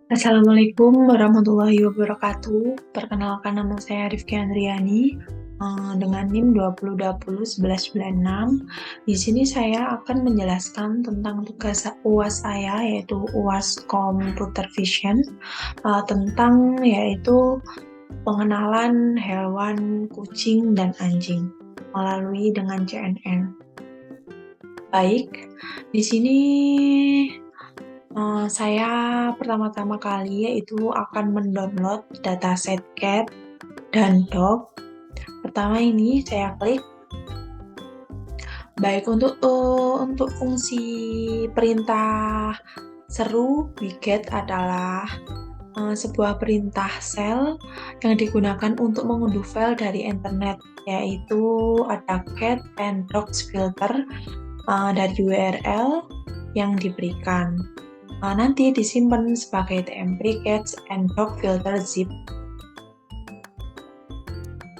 Assalamualaikum warahmatullahi wabarakatuh. Perkenalkan, nama saya Rifki Andriani dengan NIM 20201196. Di sini saya akan menjelaskan tentang tugas UAS saya, yaitu UAS Computer Vision, tentang yaitu pengenalan hewan kucing dan anjing melalui dengan CNN. Baik, di sini saya pertama-tama kali yaitu akan mendownload dataset cat dan dog. Pertama ini saya klik. Baik, untuk fungsi perintah seru widget adalah sebuah perintah shell yang digunakan untuk mengunduh file dari internet, yaitu ada cat and dogs filter dari URL yang diberikan. Nanti disimpan sebagai tmp cats and dog filter zip.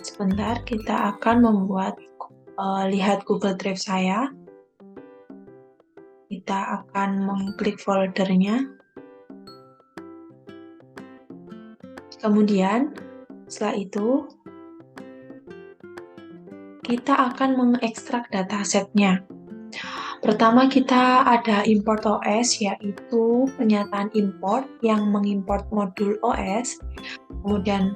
Sebentar, kita akan membuat lihat Google Drive saya. Kita akan mengklik foldernya. Kemudian setelah itu kita akan mengekstrak datasetnya. Pertama kita ada import OS, yaitu pernyataan import yang mengimport modul OS. Kemudian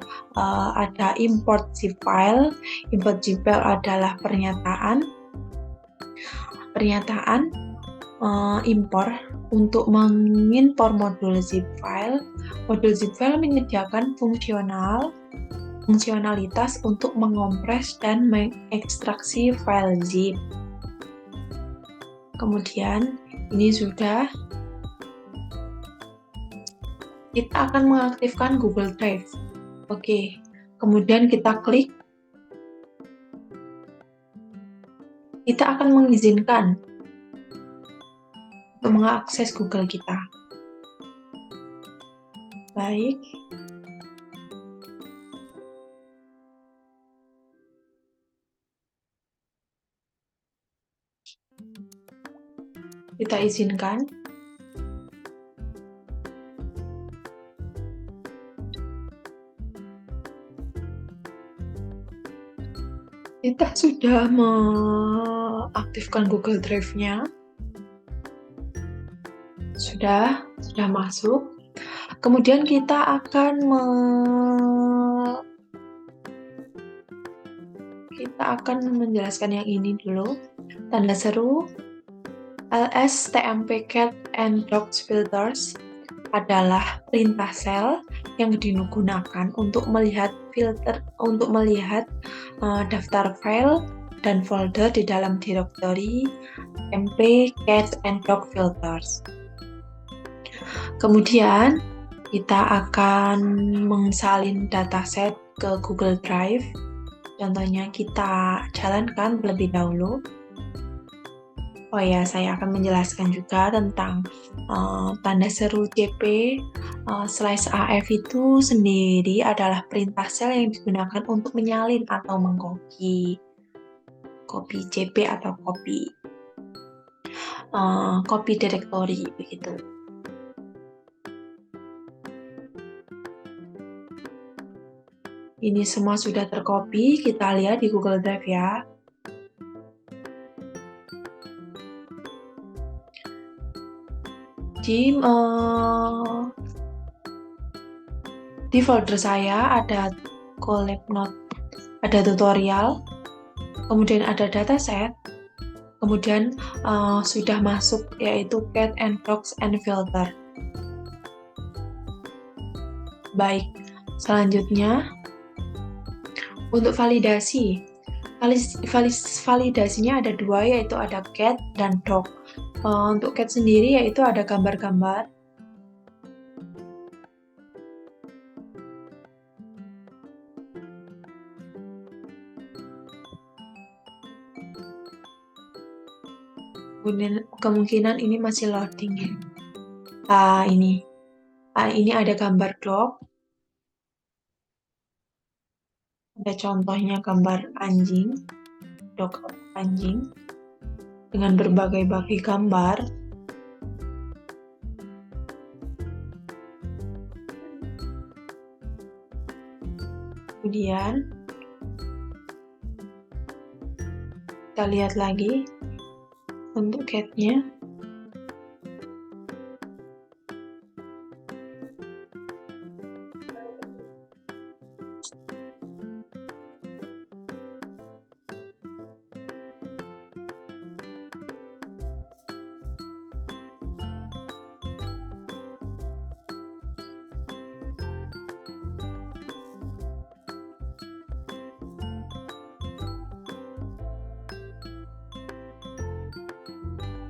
ada import zip file. Import zip file adalah pernyataan impor untuk mengimpor modul zip file. Modul zip file menyediakan fungsionalitas untuk mengompres dan mengekstraksi file zip. Kemudian ini sudah, kita akan mengaktifkan Google Drive. Oke, kemudian kita klik. Kita akan mengizinkan untuk mengakses Google kita. Baik. Kita izinkan. Kita sudah mengaktifkan Google Drive-nya. Sudah masuk. Kemudian kita akan menjelaskan yang ini dulu. Tanda seru ls tmp cat and dogs filters adalah perintah shell yang digunakan untuk melihat daftar file dan folder di dalam directory tmp cat and dog filters. Kemudian kita akan mensalin dataset ke Google Drive. Contohnya kita jalankan terlebih dahulu. Oh ya, saya akan menjelaskan juga tentang tanda seru cp/af itu sendiri adalah perintah shell yang digunakan untuk menyalin atau mengcopy cp atau copy directory begitu. Ini semua sudah tercopy, kita lihat di Google Drive ya. Di folder saya ada collab note, ada tutorial, kemudian ada dataset, kemudian sudah masuk yaitu cat and dogs and filter. Baik, selanjutnya untuk validasinya ada dua, yaitu ada cat dan dog. Untuk cat sendiri yaitu ada gambar-gambar. Kemungkinan ini masih loading ya. Ini ada gambar dog. Ada contohnya gambar anjing, dog anjing dengan berbagai gambar. Kemudian kita lihat lagi untuk cat-nya.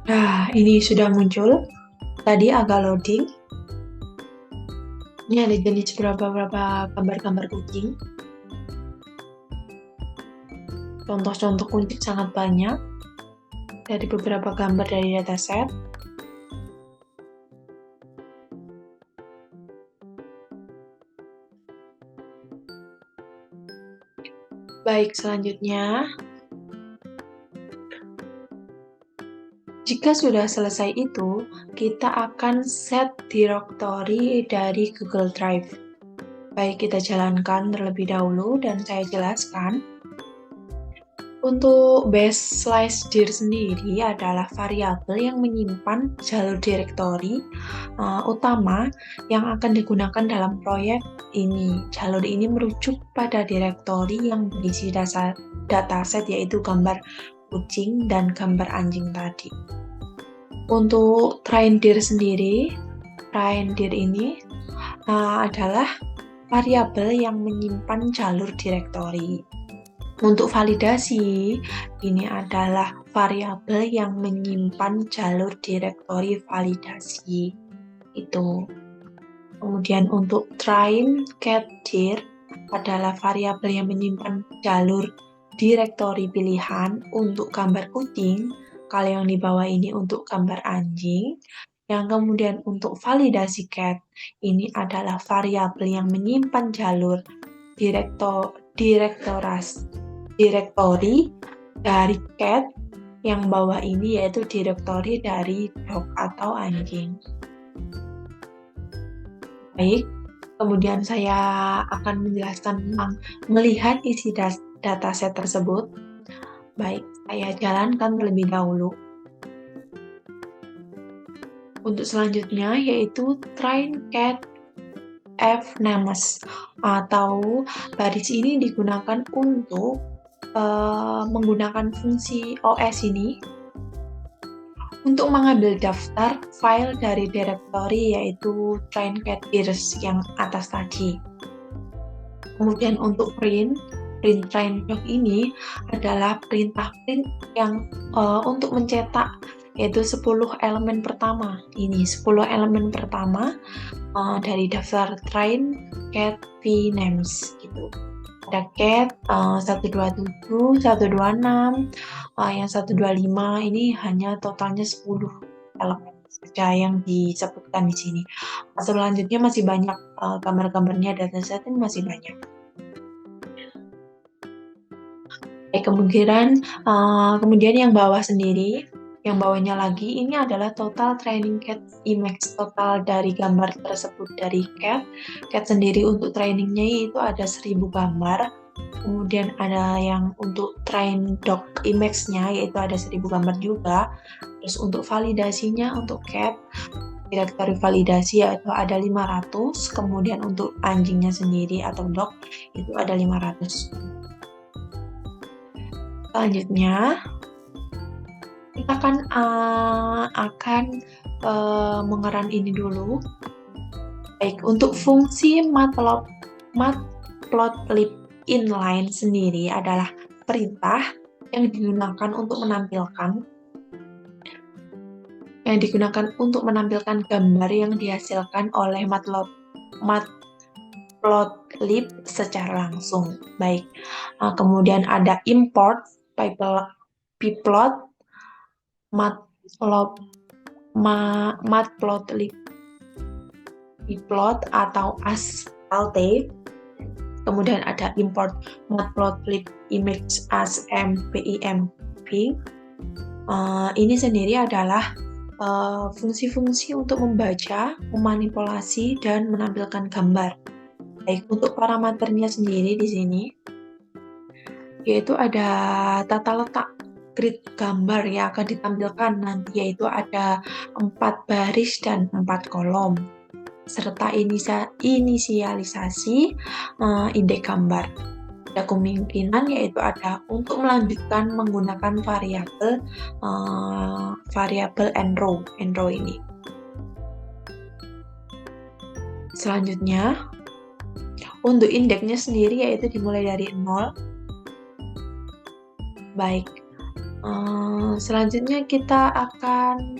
Nah, ini sudah muncul. Tadi agak loading. Ini ada jenis beberapa gambar-gambar kucing. Contoh-contoh kucing sangat banyak dari beberapa gambar dari dataset. Baik, selanjutnya, jika sudah selesai itu, kita akan set directory dari Google Drive. Baik, kita jalankan terlebih dahulu dan saya jelaskan. Untuk base slice dir sendiri adalah variabel yang menyimpan jalur direktori utama yang akan digunakan dalam proyek ini. Jalur ini merujuk pada direktori yang berisi dataset yaitu gambar kucing dan gambar anjing tadi. Untuk train dir sendiri, train dir ini adalah variabel yang menyimpan jalur direktori. Untuk validasi, ini adalah variabel yang menyimpan jalur direktori validasi. Itu. Kemudian untuk train cat dir adalah variabel yang menyimpan jalur direktori pilihan untuk gambar kucing. Kalau yang di bawah ini untuk gambar anjing. Yang kemudian untuk validasi cat, ini adalah variabel yang menyimpan jalur direktori dari cat, yang bawah ini yaitu direktori dari dog atau anjing. Baik, kemudian saya akan menjelaskan tentang melihat isi dataset tersebut. Baik, saya jalankan terlebih dahulu. Untuk selanjutnya yaitu train cat fnames atau baris ini digunakan untuk menggunakan fungsi OS ini untuk mengambil daftar file dari direktori yaitu train cat dirs yang atas tadi. Kemudian untuk print train dog ini adalah perintah print yang untuk mencetak yaitu 10 elemen pertama. Ini 10 elemen pertama dari daftar train cat vnames gitu. Ada cat 127, 126, yang 125 ini hanya totalnya 10 elemen saja yang disebutkan di sini. Selanjutnya masih banyak gambar-gambarnya, dataset ini masih banyak. Kemudian yang bawah sendiri, yang bawahnya lagi ini adalah total training cat image total dari gambar tersebut dari cat sendiri. Untuk trainingnya itu ada 1000 gambar. Kemudian ada yang untuk train dog image-nya yaitu ada 1000 gambar juga. Terus untuk validasinya untuk cat direktori validasi yaitu ada 500. Kemudian untuk anjingnya sendiri atau dog itu ada 500. Selanjutnya kita akan mengeran ini dulu. Baik, untuk fungsi matplotlib inline sendiri adalah perintah yang digunakan untuk menampilkan gambar yang dihasilkan oleh matplotlib secara langsung. Baik, kemudian ada import pyplot matplotlib pyplot atau aspalte. Kemudian ada import matplotlib image as mpimp. Ini sendiri adalah fungsi-fungsi untuk membaca, memanipulasi, dan menampilkan gambar. Baik, untuk parameternya sendiri di sini, yaitu ada tata letak grid gambar yang akan ditampilkan nanti, yaitu ada 4 baris dan 4 kolom, serta inisialisasi indeks gambar. Ada kemungkinan yaitu ada untuk melanjutkan menggunakan variabel enrow ini. Selanjutnya, untuk indeksnya sendiri yaitu dimulai dari 0. Baik, selanjutnya kita akan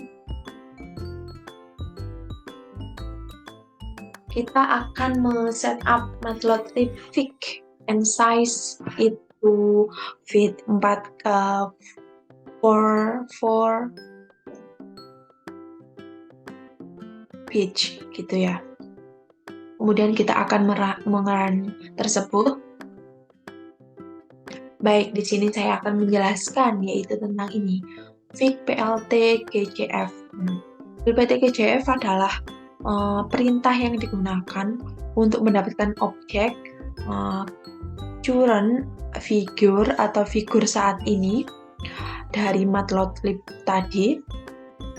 men-setup Matplotlib Fig and size itu fit 4 page gitu ya. Kemudian kita akan mengerun tersebut. Baik, di sini saya akan menjelaskan yaitu tentang ini. Fig PLT GCF. PLT GCF adalah perintah yang digunakan untuk mendapatkan objek current figure atau figur saat ini dari Matplotlib tadi.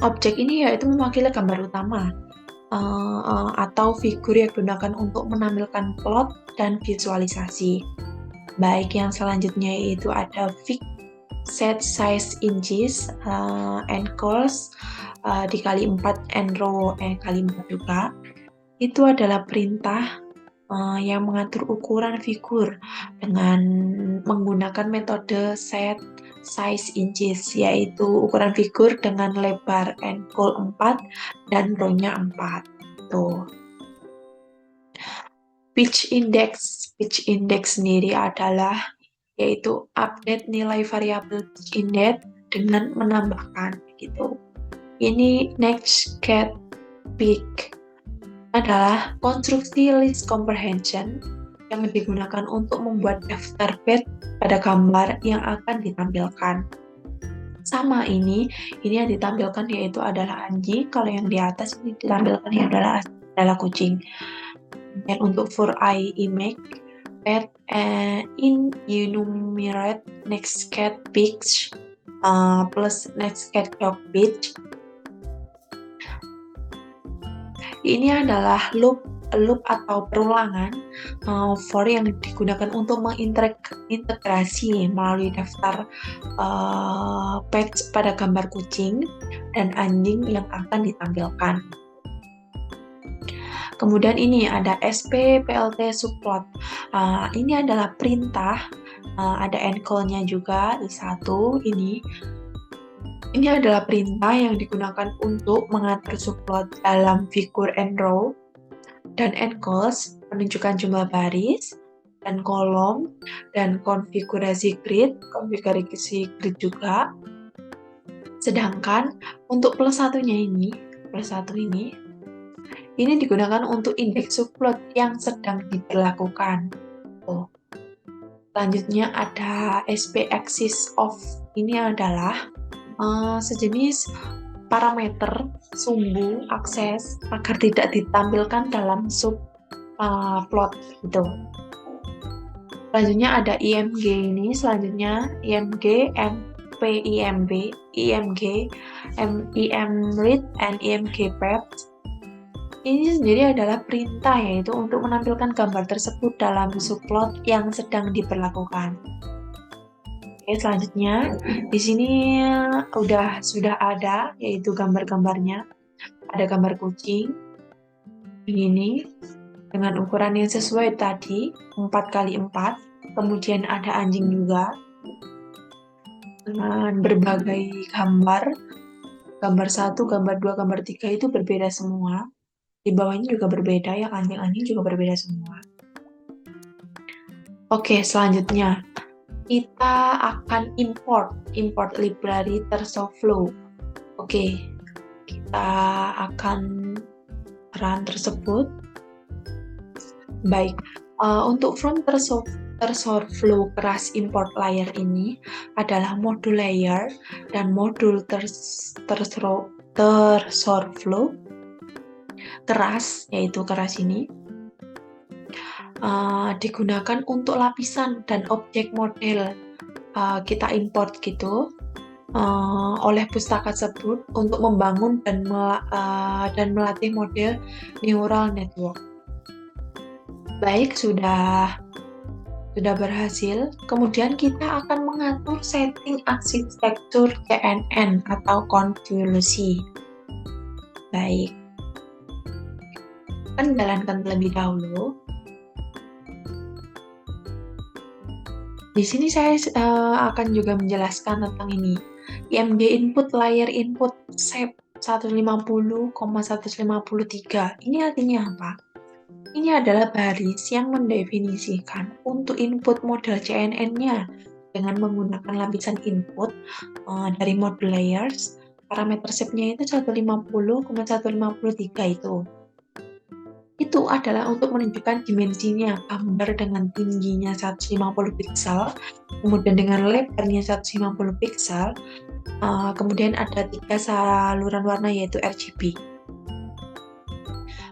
Objek ini yaitu mewakili gambar utama atau figur yang digunakan untuk menampilkan plot dan visualisasi. Baik, yang selanjutnya yaitu ada fig set size inches enclose dikali 4 enrow kali 4 juga. Itu adalah perintah yang mengatur ukuran figur dengan menggunakan metode set size inches, yaitu ukuran figur dengan lebar enclose 4 dan row-nya 4. Tuh. Pitch index sendiri adalah yaitu update nilai variabel pitch index dengan menambahkan gitu. Ini next get big adalah konstruksi list comprehension yang digunakan untuk membuat daftar bed pada gambar yang akan ditampilkan. Sama ini yang ditampilkan yaitu adalah anjing, kalau yang di atas ini ditampilkan yang adalah kucing. Dan untuk for I image pet in enumerate next cat pitch plus next cat dog pitch. Ini adalah loop atau perulangan for yang digunakan untuk mengintegrasi melalui daftar page pada gambar kucing dan anjing yang akan ditampilkan. Kemudian ini ada SP PLT subplot. Ini adalah perintah, ada enclose-nya juga I1 ini. Ini adalah perintah yang digunakan untuk mengatur subplot dalam figur enrow dan enclose, menunjukkan jumlah baris dan kolom dan konfigurasi grid juga. Sedangkan untuk plus satunya ini digunakan untuk indeks subplot yang sedang diberlakukan. Selanjutnya ada SP axis of. Ini adalah sejenis parameter sumbu akses agar tidak ditampilkan dalam subplot gitu. Selanjutnya ada IMG ini, IMG, MPIMB, IMG, IMRead, and IMG path. Ini sendiri adalah perintah yaitu untuk menampilkan gambar tersebut dalam subplot yang sedang diberlakukan. Oke, selanjutnya di sini sudah ada yaitu gambar-gambarnya. Ada gambar kucing begini dengan ukuran yang sesuai tadi 4x4. Kemudian ada anjing juga dengan berbagai gambar. Gambar 1, gambar 2, gambar 3 itu berbeda semua. Di bawahnya juga berbeda ya, anjing-anjing juga berbeda semua. Oke, selanjutnya kita akan import library TensorFlow. Oke, kita akan run tersebut. Baik, untuk from TensorFlow keras import layer ini adalah modul layer dan modul TensorFlow keras, yaitu keras ini digunakan untuk lapisan dan objek model. Kita import gitu oleh pustaka tersebut untuk membangun dan melatih model neural network. Baik, sudah berhasil. Kemudian kita akan mengatur setting arsitektur CNN atau konvolusi. Baik, akan jalankan terlebih dahulu. Di sini saya akan juga menjelaskan tentang ini. IMG input layer input shape 150,153. Ini artinya apa? Ini adalah baris yang mendefinisikan untuk input model CNN-nya dengan menggunakan lapisan input dari model layers. Parameter shape-nya itu 150,153 itu. Itu adalah untuk menunjukkan dimensinya, gambar dengan tingginya 150 piksel, kemudian dengan lebarnya 150 piksel, kemudian ada 3 saluran warna yaitu RGB.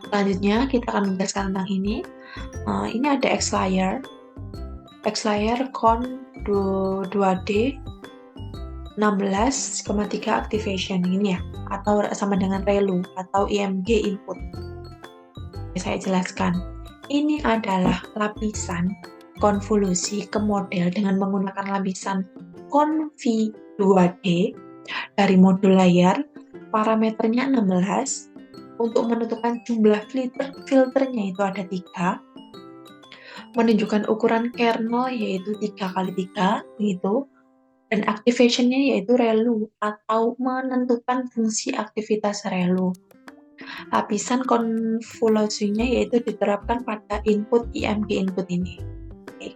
Selanjutnya kita akan menjelaskan tentang ini. Ini ada X-Layer Con 2D 16,3 activation ini ya, atau sama dengan ReLU atau IMG input. Saya jelaskan. Ini adalah lapisan konvolusi ke model dengan menggunakan lapisan Conv 2D dari modul layar, parameternya 16. Untuk menentukan jumlah filternya itu ada 3. Menunjukkan ukuran kernel yaitu 3x3 gitu. Dan activation-nya yaitu ReLU atau menentukan fungsi aktivitas ReLU. Lapisan konvolusinya yaitu diterapkan pada input IMG input ini. Oke.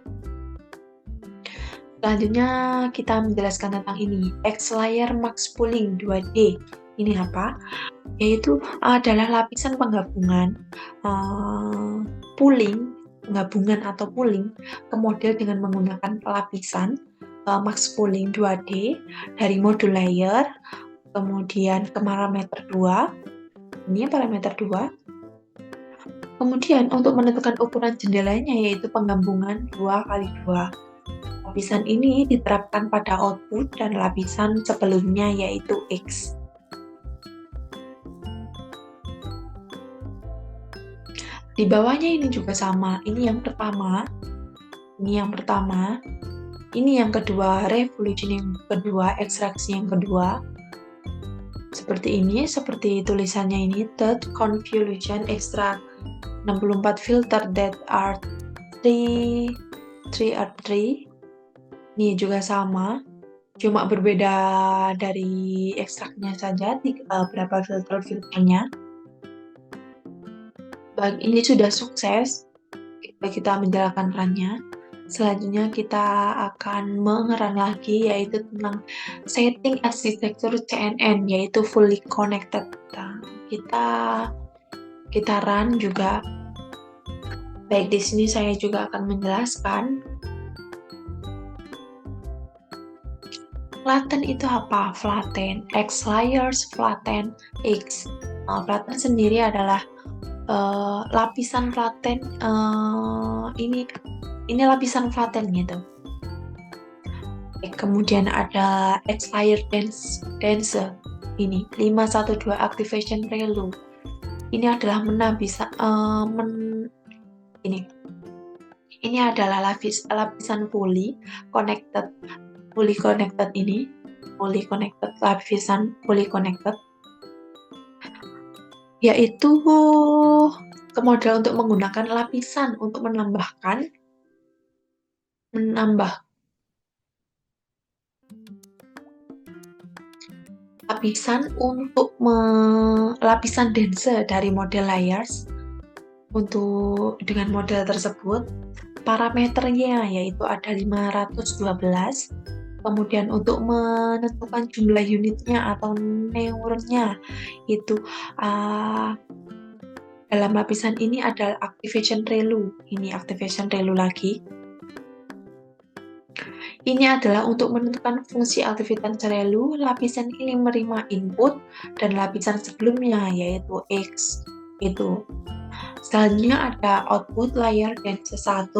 Selanjutnya kita menjelaskan tentang ini, X-Layer Max Pooling 2D. Ini apa? Yaitu adalah lapisan penggabungan penggabungan atau pooling ke model dengan menggunakan lapisan Max Pooling 2D dari modul layer, kemudian ke parameter 2. Ini parameter 2. Kemudian untuk menentukan ukuran jendelanya yaitu penggabungan 2x2. Lapisan ini diterapkan pada output dan lapisan sebelumnya yaitu X. Di bawahnya ini juga sama. Ini yang pertama. Ini yang kedua, revolution yang kedua, ekstraksi yang kedua. Seperti ini, seperti tulisannya ini, third convolution extract 64 filter that are 3 Ini juga sama, cuma berbeda dari ekstraknya saja, berapa filternya. Ini sudah sukses, kita menjalankan runnya. Selanjutnya kita akan mengerun lagi yaitu tentang setting arsitektur CNN yaitu fully connected. Kita run juga. Baik, di sini saya juga akan menjelaskan. Flatten itu apa? Flatten X layers, flatten X. Flatten sendiri adalah lapisan flatten. Ini lapisan flatten gitu. Kemudian ada X layer denser. Ini 512 activation ReLU. Ini adalah ini adalah lapisan fully connected ini, lapisan fully connected, yaitu ke model untuk menggunakan lapisan untuk menambah lapisan untuk lapisan denser dari model layers. Untuk dengan model tersebut parameternya yaitu ada 512. Kemudian untuk menentukan jumlah unitnya atau neuronnya itu dalam lapisan ini adalah activation ReLU. Ini activation ReLU lagi. Ini adalah untuk menentukan fungsi aktivitas ReLU. Lapisan ini menerima input dan lapisan sebelumnya yaitu X itu. Selanjutnya ada output layer dense 1,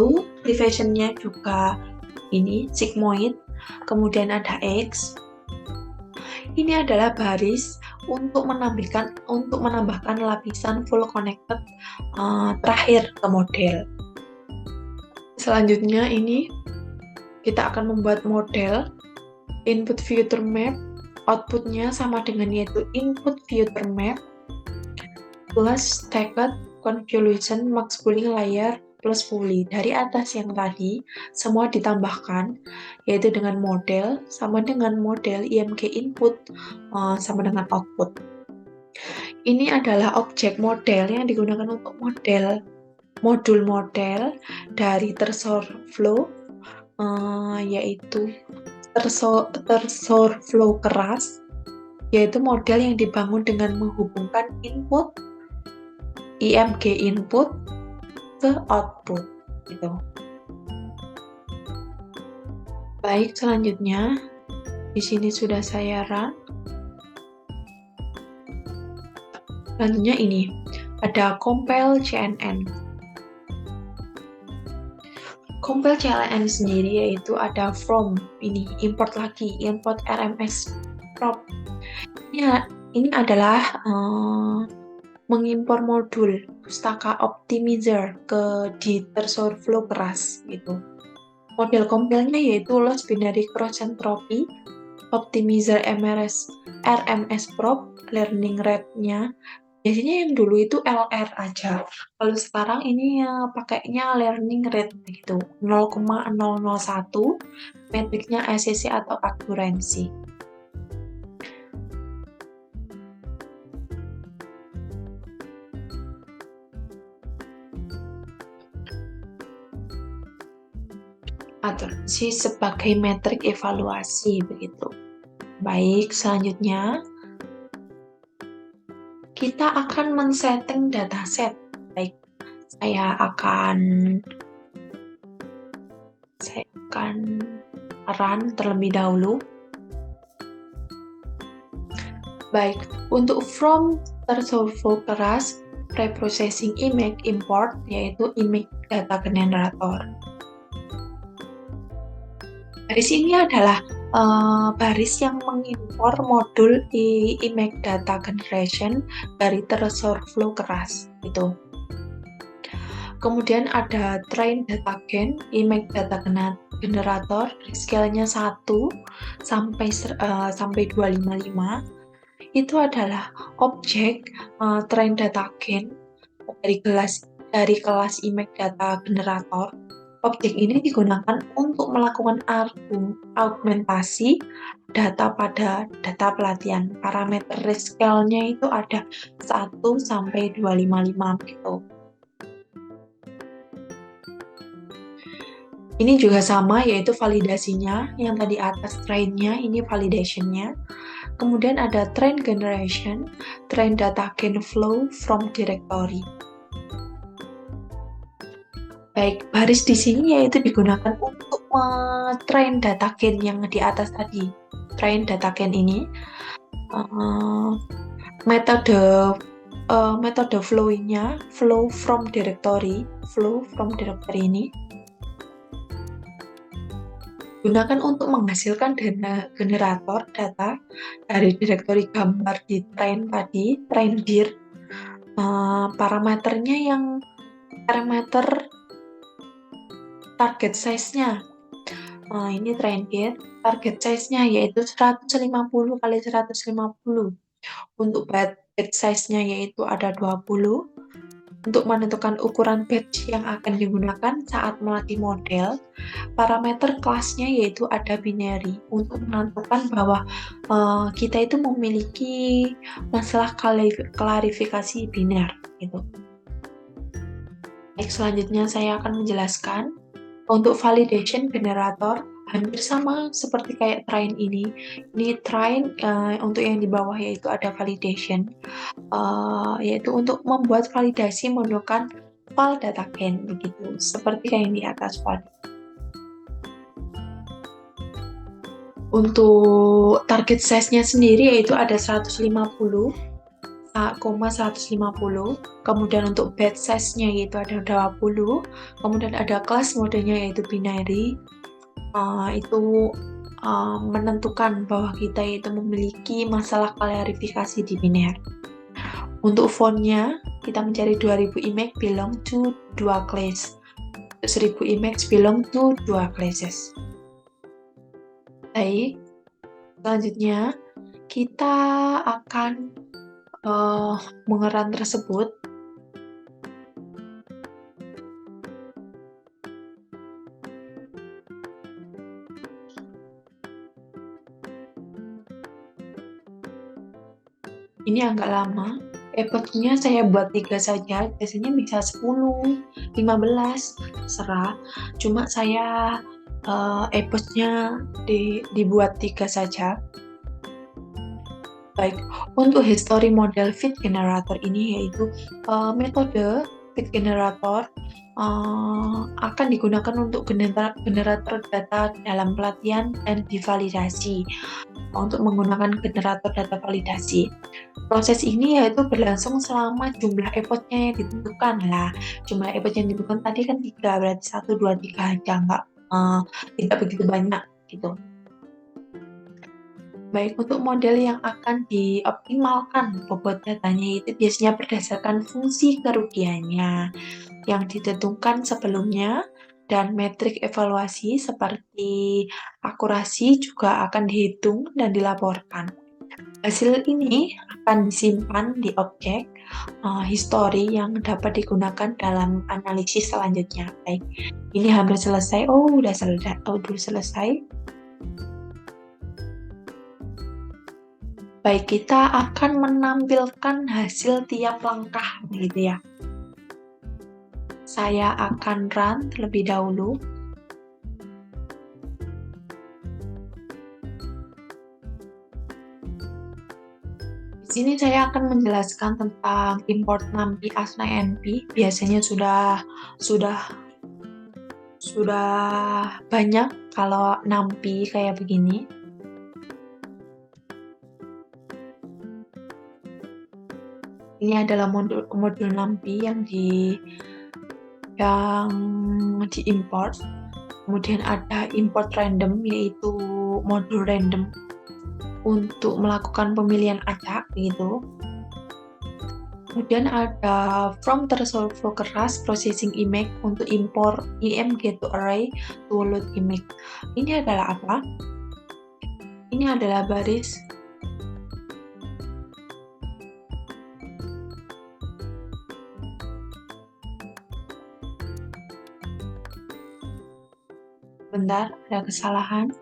elevation-nya juga ini sigmoid, kemudian ada X. Ini adalah baris untuk menambahkan lapisan full connected terakhir ke model. Selanjutnya ini kita akan membuat model input future map, outputnya sama dengan yaitu input future map plus stacked convolution max pooling layer plus fully. Dari atas yang tadi semua ditambahkan yaitu dengan model sama dengan model IMG input sama dengan output. Ini adalah objek model yang digunakan untuk modul model dari TensorFlow yaitu TensorFlow keras, yaitu model yang dibangun dengan menghubungkan input IMG input ke output gitu. Baik, selanjutnya di sini sudah saya run. Selanjutnya ini ada compile CNN. Compile CNN sendiri yaitu ada from, ini import lagi, import RMS prop. Ini adalah mengimpor modul pustaka optimizer di TensorFlow keras gitu. Model compile-nya yaitu loss binary cross entropy, optimizer RMS prop, learning rate-nya biasanya yang dulu itu LR aja. Kalau sekarang ini pakainya learning rate gitu, 0,001, metriknya ACC atau accuracy. Accuracy sebagai metrik evaluasi begitu. Baik, selanjutnya kita akan men-setting dataset. Baik, saya akan run terlebih dahulu. Baik, untuk from TensorFlow keras preprocessing image import yaitu image data generator. Baris ini adalah baris yang mengimpor modul image data generation dari TensorFlow keras gitu. Kemudian ada train data gen image data generator, scale-nya 1 sampai 255. Itu adalah objek train data gen dari kelas image data generator. Objek ini digunakan untuk melakukan augmentasi data pada data pelatihan. Parameter scale-nya itu ada 1 sampai 255 gitu. Ini juga sama, yaitu validasinya. Yang tadi atas train-nya, ini validation-nya. Kemudian ada train generation, train data gen flow from directory. Baik, baris di sini yaitu digunakan untuk train data gen yang di atas tadi. Train data gen ini metode flow-nya flow from directory ini gunakan untuk menghasilkan generator data dari direktori gambar di train tadi, train dir. Parameternya yang parameter target size-nya. Ini train dir, target size-nya yaitu 150 kali 150. Untuk batch size-nya yaitu ada 20. Untuk menentukan ukuran batch yang akan digunakan saat melatih model, parameter kelasnya yaitu ada binary untuk menentukan bahwa kita itu memiliki masalah klarifikasi biner gitu. Baik, selanjutnya saya akan menjelaskan untuk validation generator hampir sama seperti kayak train ini. Ini train untuk yang di bawah yaitu ada validation, yaitu untuk membuat validasi menggunakan file data gen begitu, seperti yang di atas tadi. Untuk target size-nya sendiri yaitu ada 150 150, kemudian untuk batch size-nya yaitu ada 20, kemudian ada kelas modenya yaitu binary. Itu menentukan bahwa kita itu memiliki masalah klarifikasi di biner. Untuk fontnya, kita mencari 2000 image belong to dua class. 1000 image belong to dua classes. Baik, selanjutnya kita akan mengeran tersebut. Ini agak lama. Epochnya saya buat 3 saja, biasanya bisa 10, 15, terserah. Cuma saya epochnya dibuat 3 saja. Baik, untuk history model feed generator ini yaitu metode feed generator akan digunakan untuk generator data dalam pelatihan dan divalidasi untuk menggunakan generator data validasi. Proses ini yaitu berlangsung selama jumlah epochnya yang ditentukan lah. Jumlah epoch yang ditentukan tadi kan 3, berarti 1, 2, 3 aja, tidak begitu banyak gitu. Baik, untuk model yang akan dioptimalkan bobot datanya itu biasanya berdasarkan fungsi kerugiannya yang ditentukan sebelumnya, dan metrik evaluasi seperti akurasi juga akan dihitung dan dilaporkan. Hasil ini akan disimpan di objek history yang dapat digunakan dalam analisis selanjutnya. Baik, ini hampir selesai. Udah selesai. Baik, kita akan menampilkan hasil tiap langkah, gitu ya. Saya akan run terlebih dahulu. Di sini saya akan menjelaskan tentang import NumPy as NumPy. Biasanya sudah banyak kalau NumPy kayak begini. Ini adalah modul NumPy yang diimport. Kemudian ada import random, yaitu modul random untuk melakukan pemilihan acak gitu. Kemudian ada from threshold flow keras processing image untuk import img to array to load image. Ini adalah apa? Ini adalah baris bentar, ada kesalahan.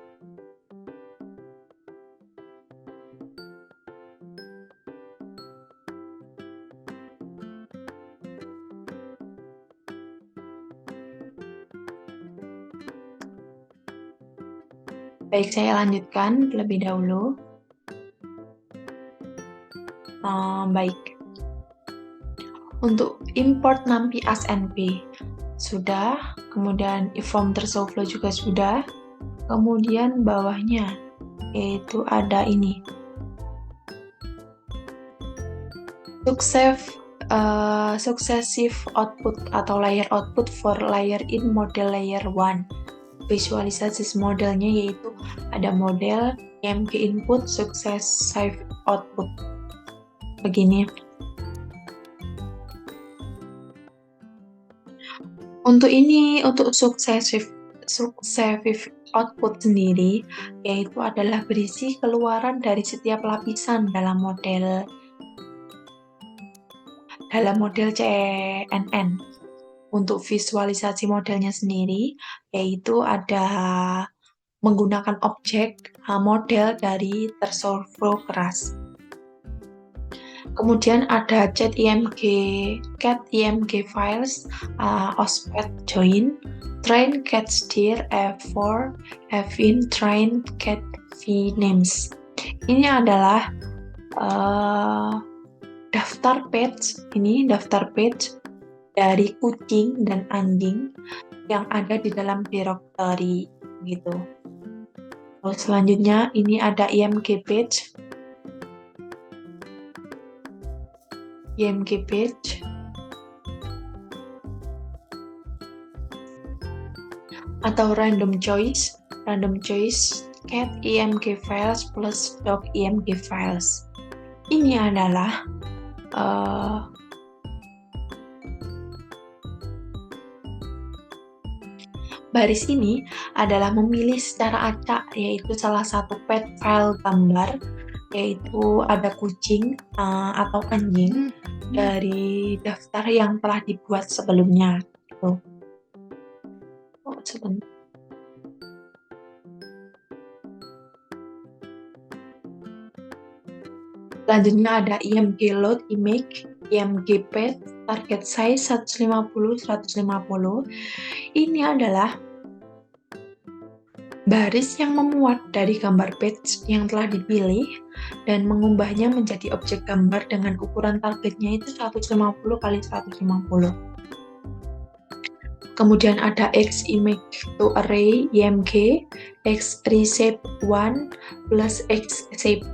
Baik, saya lanjutkan terlebih dahulu. Baik. Untuk import NumPy as NP sudah, kemudian from threshold flow juga sudah. Kemudian bawahnya yaitu ada ini. Successive output atau layer output for layer in model layer 1. Visualisasi modelnya yaitu ada model img input successive output. Begini. Untuk successive output sendiri, yaitu adalah berisi keluaran dari setiap lapisan dalam model CNN. Untuk visualisasi modelnya sendiri, yaitu ada menggunakan objek model dari threshold flow keras. Kemudian ada cat img files, ospet join, train cat steer f4, fin train cat v names. Ini adalah daftar page dari kucing dan anjing yang ada di dalam directory gitu. Terus selanjutnya ini ada img page. IMG page, atau random choice cat img files plus doc img files. Ini adalah baris ini adalah memilih secara acak, yaitu salah satu pet file gambar, yaitu ada kucing atau anjing dari daftar yang telah dibuat sebelumnya. Gitu. Sebentar. Selanjutnya ada img load image, img path, target size 150-150. Ini adalah baris yang memuat dari gambar page yang telah dipilih dan mengubahnya menjadi objek gambar dengan ukuran targetnya itu 150x150. Kemudian ada X image to array img, X reshape 1 plus X shape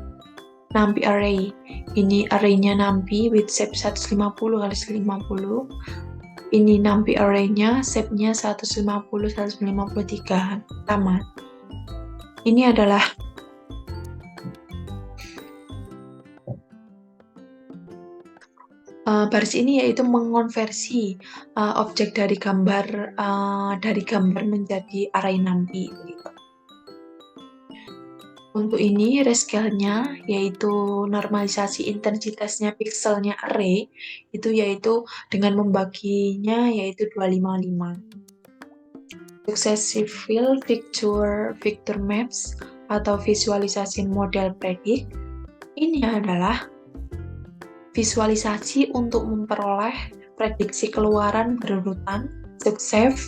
numpy array. Ini arraynya numpy with shape 150x150. Ini numpy arraynya, shape-nya 150-153. Tamat. Ini adalah baris ini yaitu mengonversi objek dari gambar menjadi array numpy. Gitu. Untuk ini rescale-nya yaitu normalisasi intensitasnya pixelnya array itu yaitu dengan membaginya yaitu 255. Successive fill vector maps atau visualisasi model predik. Ini adalah visualisasi untuk memperoleh prediksi keluaran berurutan successive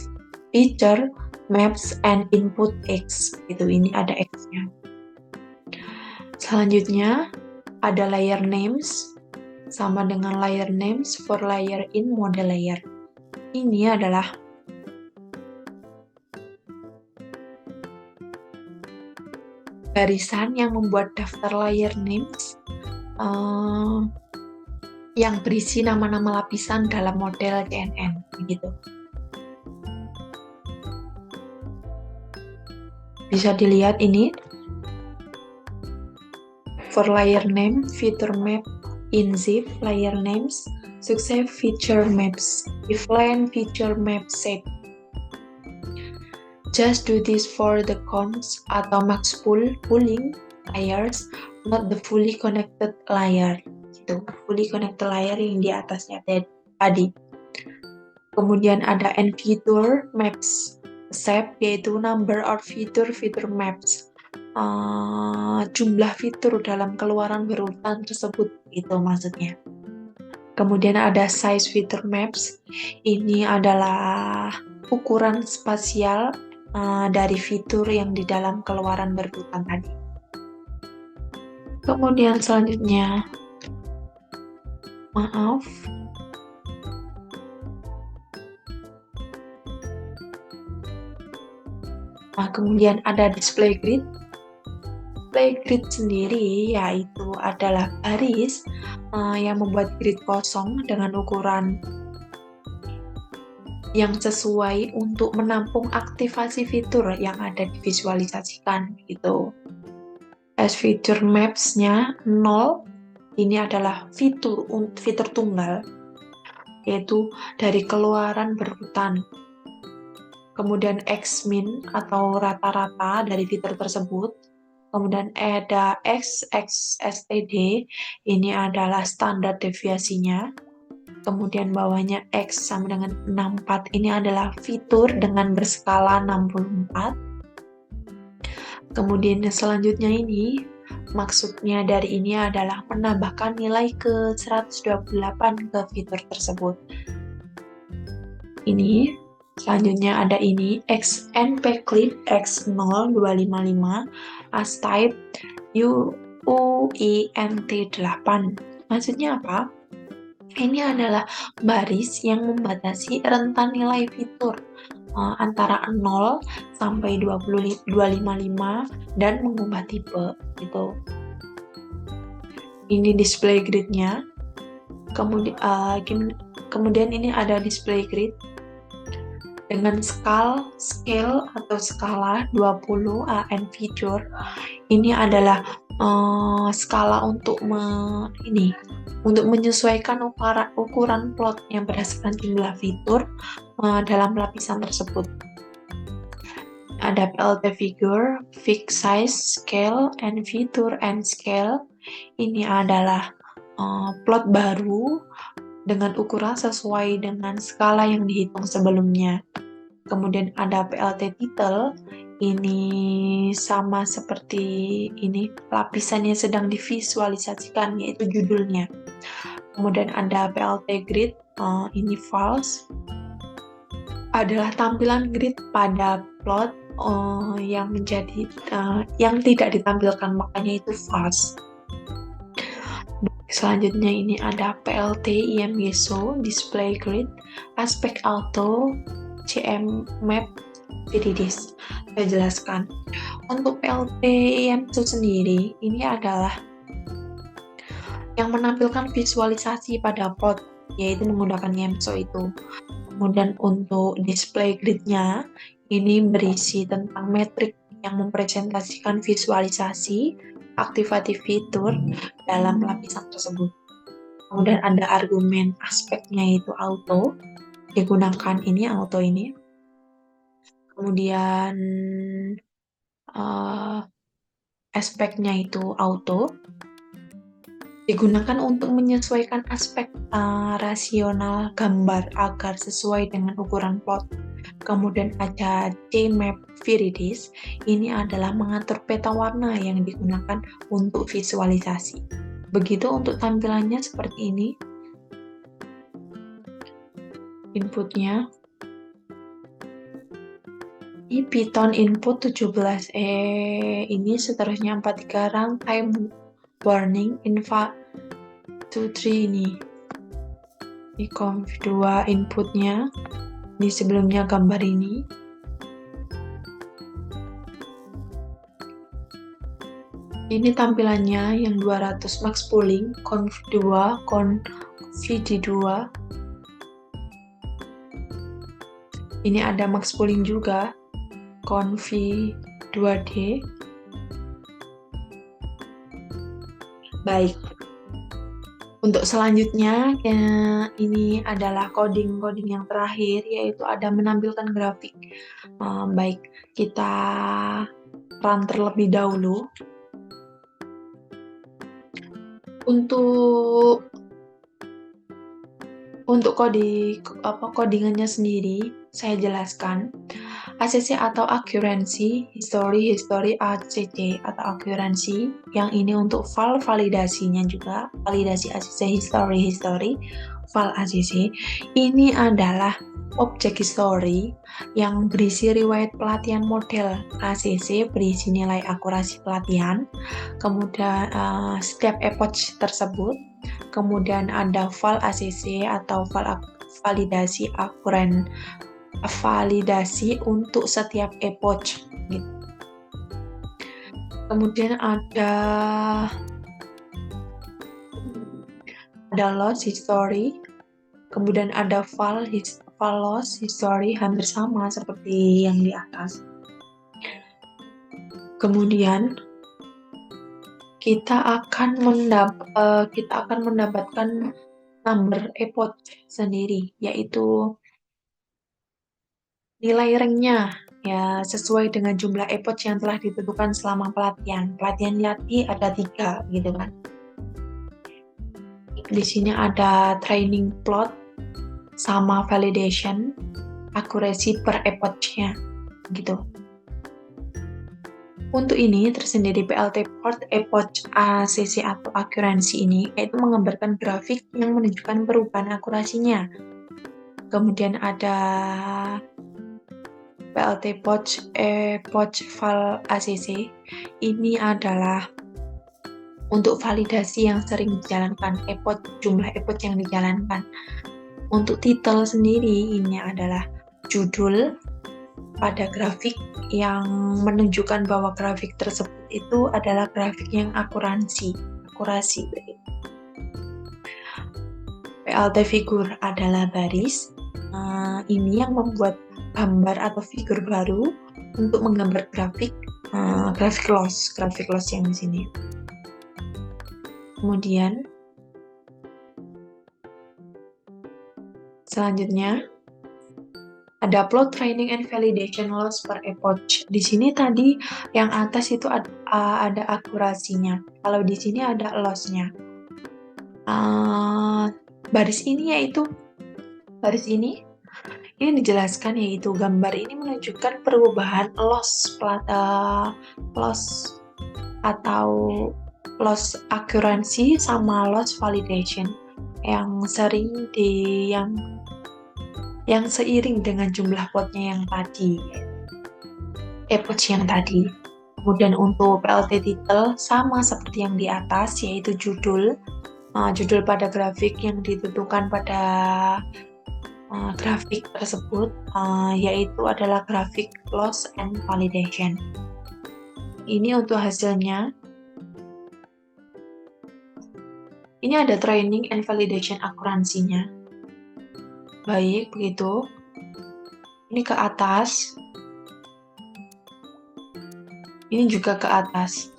feature maps and input X. Itu ini ada X-nya. Selanjutnya ada layer names sama dengan layer names for layer in model layer. Ini adalah barisan yang membuat daftar layer names yang berisi nama-nama lapisan dalam model CNN begitu. Bisa dilihat ini for layer name, feature map, in zip, layer names, successive feature maps, define feature map shape. Just do this for the cons atau max pooling layers, not the fully connected layer. Gitu, fully connected layer yang di atasnya tadi. Kemudian ada n feature maps shape, yaitu number of feature maps. Jumlah fitur dalam keluaran berurutan tersebut, itu maksudnya. Kemudian ada size feature maps. Ini adalah ukuran spasial dari fitur yang di dalam keluaran berurutan tadi. Kemudian selanjutnya, kemudian ada display grid. Display grid sendiri yaitu adalah baris yang membuat grid kosong dengan ukuran yang sesuai untuk menampung aktivasi fitur yang ada divisualisasikan gitu. As feature maps-nya 0, ini adalah fitur tunggal yaitu dari keluaran berurutan. Kemudian X min atau rata-rata dari fitur tersebut. Kemudian ada XSTD, ini adalah standar deviasinya. Kemudian bawahnya X sama dengan 64, ini adalah fitur dengan berskala 64. Kemudian selanjutnya ini, maksudnya dari ini adalah menambahkan nilai ke 128 ke fitur tersebut. Ini. Selanjutnya ada ini XNP clip X0255 as type UINT8. Maksudnya apa? Ini adalah baris yang membatasi rentan nilai fitur antara 0 sampai 255 dan mengubah tipe gitu. Ini display grid-nya. Kemudian ini ada display grid dengan scale atau skala 20 AN feature. Ini adalah skala untuk menyesuaikan ukuran plot yang berdasarkan jumlah fitur dalam lapisan tersebut. Ada PLT figure, fixed size, scale, and feature and scale. Ini adalah plot baru dengan ukuran sesuai dengan skala yang dihitung sebelumnya. Kemudian ada PLT title, ini sama seperti ini, lapisan yang sedang divisualisasikan, yaitu judulnya. Kemudian ada PLT grid, ini false, adalah tampilan grid pada plot yang tidak ditampilkan, makanya itu false. Selanjutnya ini ada PLT IMGSO, display grid, aspect auto, CM map, VDDs. Saya jelaskan. Untuk PLT IMGSO sendiri, ini adalah yang menampilkan visualisasi pada plot, yaitu menggunakan IMGSO itu. Kemudian untuk display grid-nya, ini berisi tentang metrik yang mempresentasikan visualisasi aktivatif fitur dalam lapisan tersebut. Kemudian ada argumen aspeknya itu auto, digunakan ini auto ini. Kemudian aspeknya itu auto, digunakan untuk menyesuaikan aspek rasional gambar agar sesuai dengan ukuran plot. Kemudian ada CMap Viridis, ini adalah mengatur peta warna yang digunakan untuk visualisasi. Begitu untuk tampilannya seperti ini. Inputnya. Ini Python input 17E, ini seterusnya 43 runtime warning infa 23 ini. Ini conv2 inputnya. Di sebelumnya gambar ini. Ini tampilannya yang 200 max pooling, conv2, conv2. Ini ada max pooling juga, conv2d. Baik. Untuk selanjutnya, ini adalah coding yang terakhir, yaitu ada menampilkan grafik. Baik, kita run terlebih dahulu. Untuk codingannya sendiri, saya jelaskan. ACC atau accuracy, history ACC atau accuracy, yang ini untuk file validasinya juga, validasi ACC history, file ACC. Ini adalah objek history yang berisi riwayat pelatihan model ACC, berisi nilai akurasi pelatihan, kemudian setiap epoch tersebut, kemudian ada file ACC atau file validasi validasi untuk setiap epoch gitu. Kemudian ada loss history, kemudian ada file loss history, hampir sama seperti yang di atas. Kemudian kita akan mendapatkan number epoch sendiri, yaitu nilai ranknya ya sesuai dengan jumlah epoch yang telah ditentukan selama pelatihan. Pelatihan yati ada 3 gitu kan. Di sini ada training plot sama validation, accuracy per epoch-nya gitu. Untuk ini tersendiri PLT port epoch ACC atau accuracy ini, yaitu menggambarkan grafik yang menunjukkan perubahan akurasinya. Kemudian ada PLT epoch file ACC, ini adalah untuk validasi yang sering dijalankan, jumlah epoch yang dijalankan. Untuk title sendiri, ini adalah judul pada grafik yang menunjukkan bahwa grafik tersebut itu adalah grafik yang akurasi. PLT figur adalah baris. Ini yang membuat gambar atau figur baru untuk menggambar grafik loss yang di sini. Kemudian selanjutnya ada plot training and validation loss per epoch. Di sini tadi yang atas itu ada akurasinya. Kalau di sini ada loss-nya. Baris ini dijelaskan, yaitu gambar ini menunjukkan perubahan loss atau loss accuracy sama loss validation yang seiring dengan jumlah plotnya yang tadi, epoch yang tadi. Kemudian untuk PLT title sama seperti yang di atas, yaitu judul pada grafik yang ditentukan pada grafik tersebut, yaitu adalah grafik loss and validation. Ini untuk hasilnya. Ini ada training and validation akurasinya. Baik, begitu. Ini ke atas. Ini juga ke atas.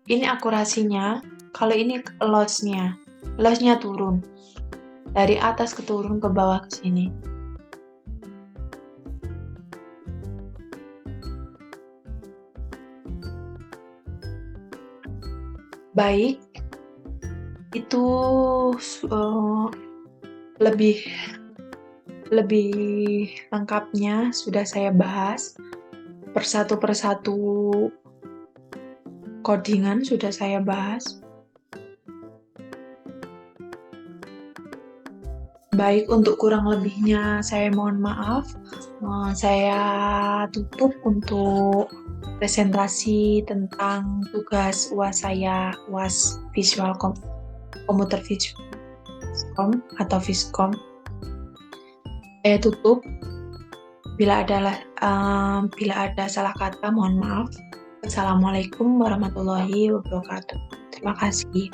Ini akurasinya. Kalau ini loss-nya. Loss-nya turun. Dari atas ke turun ke bawah ke sini. Baik, itu lebih lengkapnya sudah saya bahas. Persatu codingan sudah saya bahas. Baik, untuk kurang lebihnya saya mohon maaf. Saya tutup untuk presentasi tentang tugas UAS saya, UAS Komputer Viskom atau Viskom. Saya tutup. Bila ada salah kata, mohon maaf. Assalamualaikum warahmatullahi wabarakatuh. Terima kasih.